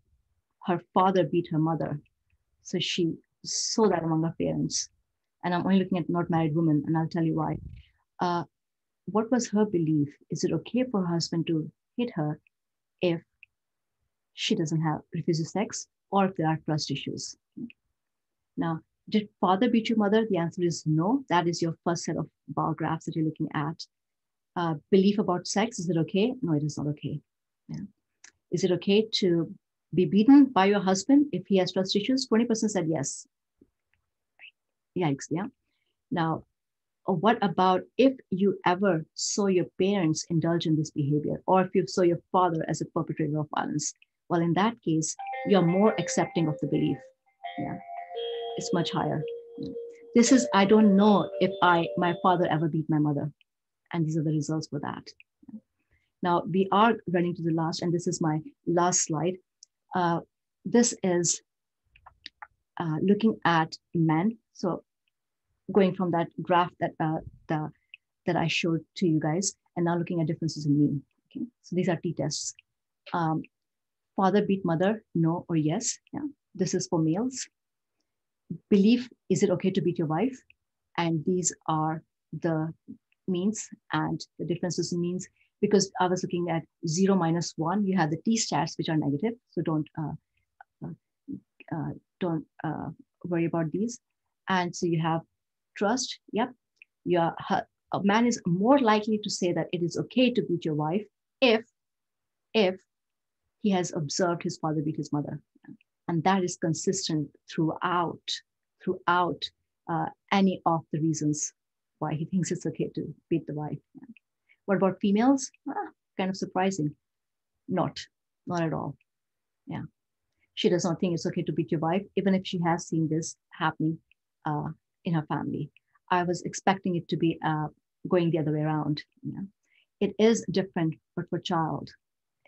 her father beat her mother, so she saw that among her parents, and I'm only looking at not married women, and I'll tell you why. What was her belief? Is it okay for her husband to hit her if she refuses sex, or if there are trust issues? Now, did father beat your mother? The answer is no. That is your first set of bar graphs that you're looking at. Belief about sex, is it okay? No, it is not okay. Yeah. Is it okay to be beaten by your husband if he has trust issues? 20% said yes. Yikes, yeah. Now, what about if you ever saw your parents indulge in this behavior, or if you saw your father as a perpetrator of violence? Well, in that case, you're more accepting of the belief. Yeah, it's much higher. This is, I don't know if my father ever beat my mother. And these are the results for that. Now, we are running to the last, and this is my last slide. This is looking at men. So going from that graph that I showed to you guys, and now looking at differences in mean. Okay, so these are t-tests. Father beat mother, no or yes. Yeah, this is for males. Belief, is it okay to beat your wife? And these are the means and the differences in means, because I was looking at 0, -1. You have the t-stats, which are negative, so don't worry about these. And so you have trust. Yep, a man is more likely to say that it is okay to beat your wife if he has observed his father beat his mother, and that is consistent throughout any of the reasons why he thinks it's okay to beat the wife. What about females? Kind of surprising. Not at all. Yeah, she does not think it's okay to beat your wife, even if she has seen this happening in her family. I was expecting it to be going the other way around. Yeah. It is different, but for child.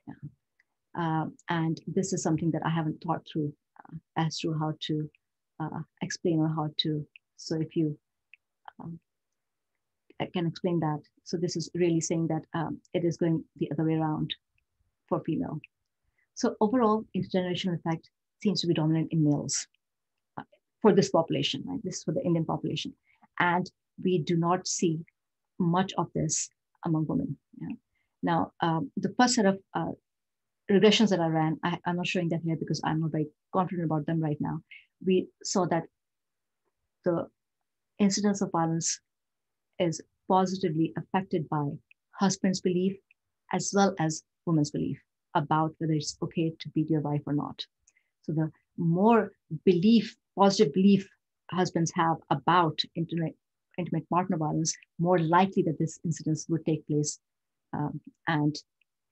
Yeah. And this is something that I haven't thought through as to how to explain or how to. So if you I can explain that. So this is really saying that it is going the other way around for female. So overall, intergenerational effect seems to be dominant in males for this population, right? This is for the Indian population. And we do not see much of this among women. Yeah? Now, the first set of regressions that I ran, I'm not showing that here because I'm not very confident about them right now. We saw that the incidence of violence is positively affected by husband's belief as well as woman's belief about whether it's okay to beat your wife or not. So the more positive belief husbands have about intimate partner violence, more likely that this incidence would take place and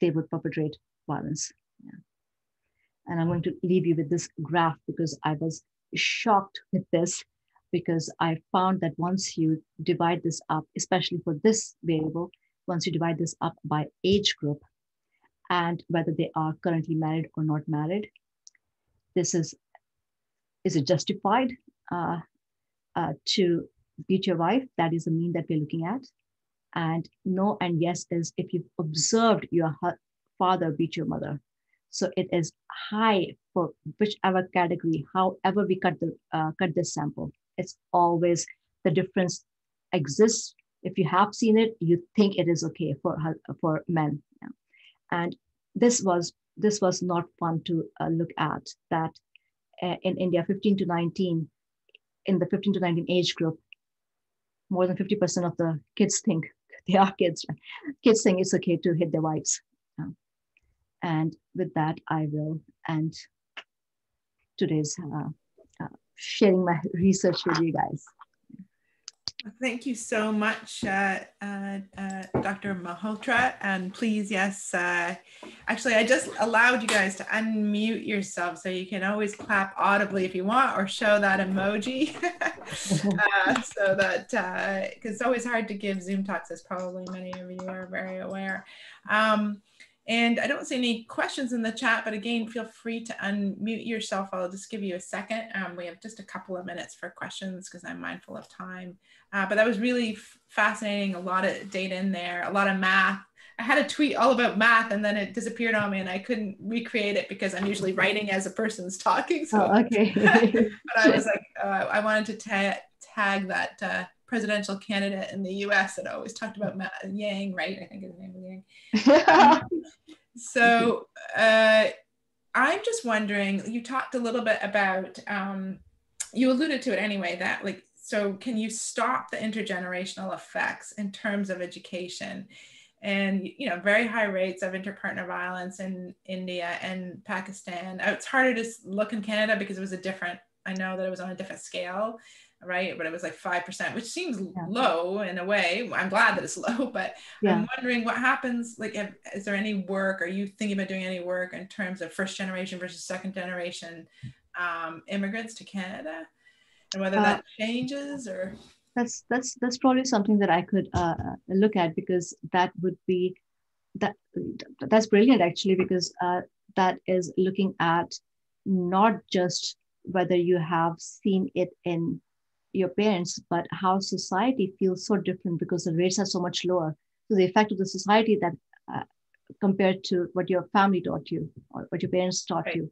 they would perpetrate violence. Yeah. And I'm going to leave you with this graph because I was shocked with this, because I found that once you divide this up, especially for this variable, once you divide this up by age group and whether they are currently married or not married, this is it justified to beat your wife? That is the mean that we're looking at. And no and yes is if you've observed your father beat your mother. So it is high for whichever category, however we cut this sample. It's always the difference exists. If you have seen it, you think it is okay for men. Yeah. And this was not fun to look at. That in India, 15 to 19, in the 15 to 19 age group, more than 50% of the kids think they are kids. Kids think it's okay to hit their wives. And with that, I will end today's sharing my research with you guys. Thank you so much, Dr. Malhotra. And please, yes, actually, I just allowed you guys to unmute yourself, so you can always clap audibly if you want, or show that emoji. So that, because it's always hard to give Zoom talks, as probably many of you are very aware. And I don't see any questions in the chat, but again, feel free to unmute yourself. I'll just give you a second. We have just a couple of minutes for questions because I'm mindful of time. But that was really fascinating. A lot of data in there, a lot of math. I had a tweet all about math and then it disappeared on me and I couldn't recreate it because I'm usually writing as a person's talking. So, okay. But I was like, I wanted to tag that presidential candidate in the US that always talked about Yang, right? I think his name was Yang. So I'm just wondering, you talked a little bit about, you alluded to it anyway, that like, so can you stop the intergenerational effects in terms of education? And, you know, very high rates of interpartner violence in India and Pakistan. It's harder to look in Canada because it was I know that it was on a different scale, right? But it was like 5%, which seems low in a way. I'm glad that it's low, but I'm wondering what happens, like, is there any work, are you thinking about doing any work in terms of first generation versus second generation immigrants to Canada, and whether that changes or? That's probably something that I could look at, because that would be, that's brilliant actually, because that is looking at not just whether you have seen it in your parents, but how society feels so different because the rates are so much lower. So the effect of the society that compared to what your family taught you or what your parents taught you,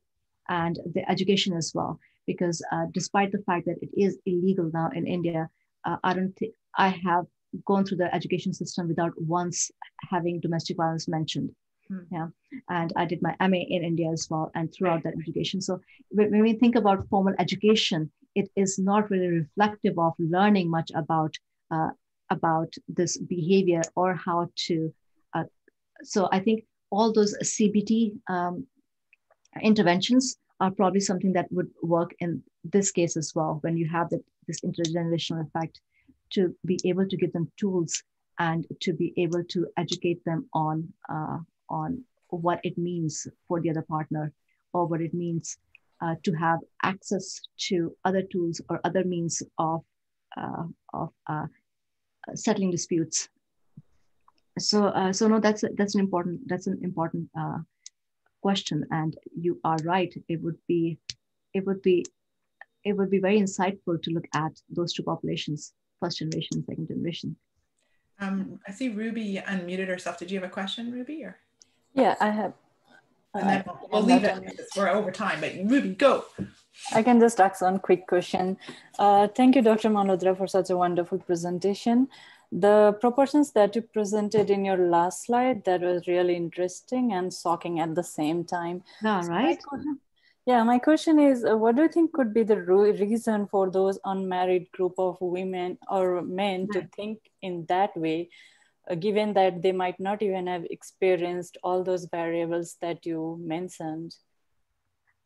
and the education as well. Because despite the fact that it is illegal now in India, I don't think I have gone through the education system without once having domestic violence mentioned. Yeah, and I did my MA in India as well, and throughout that education. So when we think about formal education, it is not really reflective of learning much about this behavior or how to. So I think all those CBT interventions are probably something that would work in this case as well, when you have this intergenerational effect, to be able to give them tools and to be able to educate them on what it means for the other partner, or what it means to have access to other tools or other means of settling disputes. So no, that's an important question, and you are right. It would be very insightful to look at those two populations, first generation, second generation. I see Ruby unmuted herself. Did you have a question, Ruby? Or? Yeah, I have. And then we'll leave it. We're over time, but Ruby, go. I can just ask one quick question. Thank you, Dr. Malhotra, for such a wonderful presentation. The proportions that you presented in your last slide, that was really interesting and shocking at the same time. All right. Yeah, my question is, what do you think could be the reason for those unmarried group of women or men to think in that way, given that they might not even have experienced all those variables that you mentioned?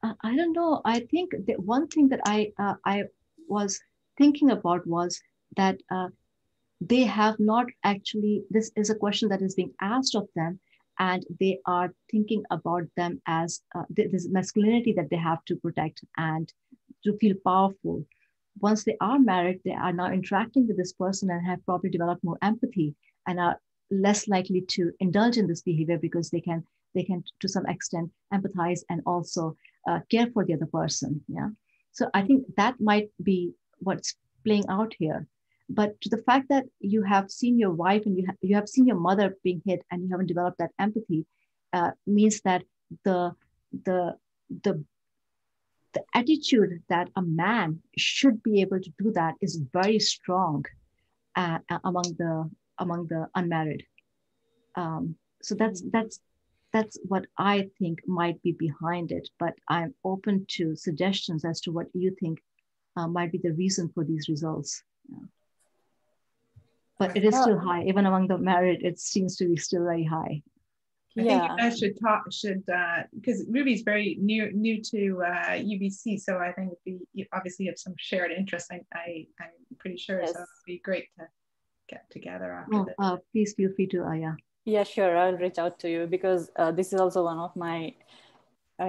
I don't know. I think the one thing that I was thinking about was that they have not actually, this is a question that is being asked of them, and they are thinking about them as this masculinity that they have to protect and to feel powerful. Once they are married, they are now interacting with this person and have probably developed more empathy and are less likely to indulge in this behavior because they can to some extent empathize and also care for the other person. Yeah. So I think that might be what's playing out here. But to the fact that you have seen your wife and you have seen your mother being hit and you haven't developed that empathy means that the attitude that a man should be able to do that is very strong among the unmarried. So that's what I think might be behind it. But I'm open to suggestions as to what you think might be the reason for these results. Yeah. But it is still high, even among the married. It seems to be still very high. I think you guys should because Ruby's very new to UBC, so I think you obviously have some shared interests. I'm pretty sure, yes. So it'd be great to get together after this. Please feel free to, yeah. Yeah, sure. I'll reach out to you because this is also one of my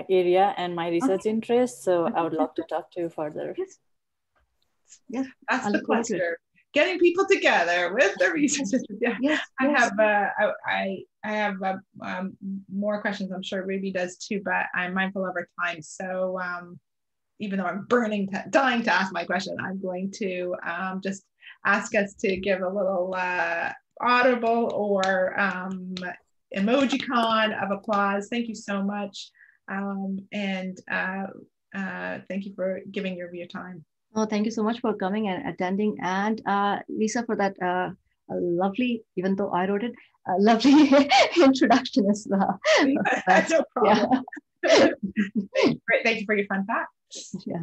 area and my research interests. So I would love to talk to you further. Yes. Yeah, that's the pleasure. Getting people together with the research. Yeah. Yes, I have more questions. I'm sure Ruby does too, but I'm mindful of our time. So even though I'm dying to ask my question, I'm going to just ask us to give a little audible or emojicon of applause. Thank you so much. And thank you for giving your time. Oh, thank you so much for coming and attending. And Lisa, for that lovely, even though I wrote it, lovely introduction as well. No problem. Yeah. Great. Thank you for your fun facts. Yeah.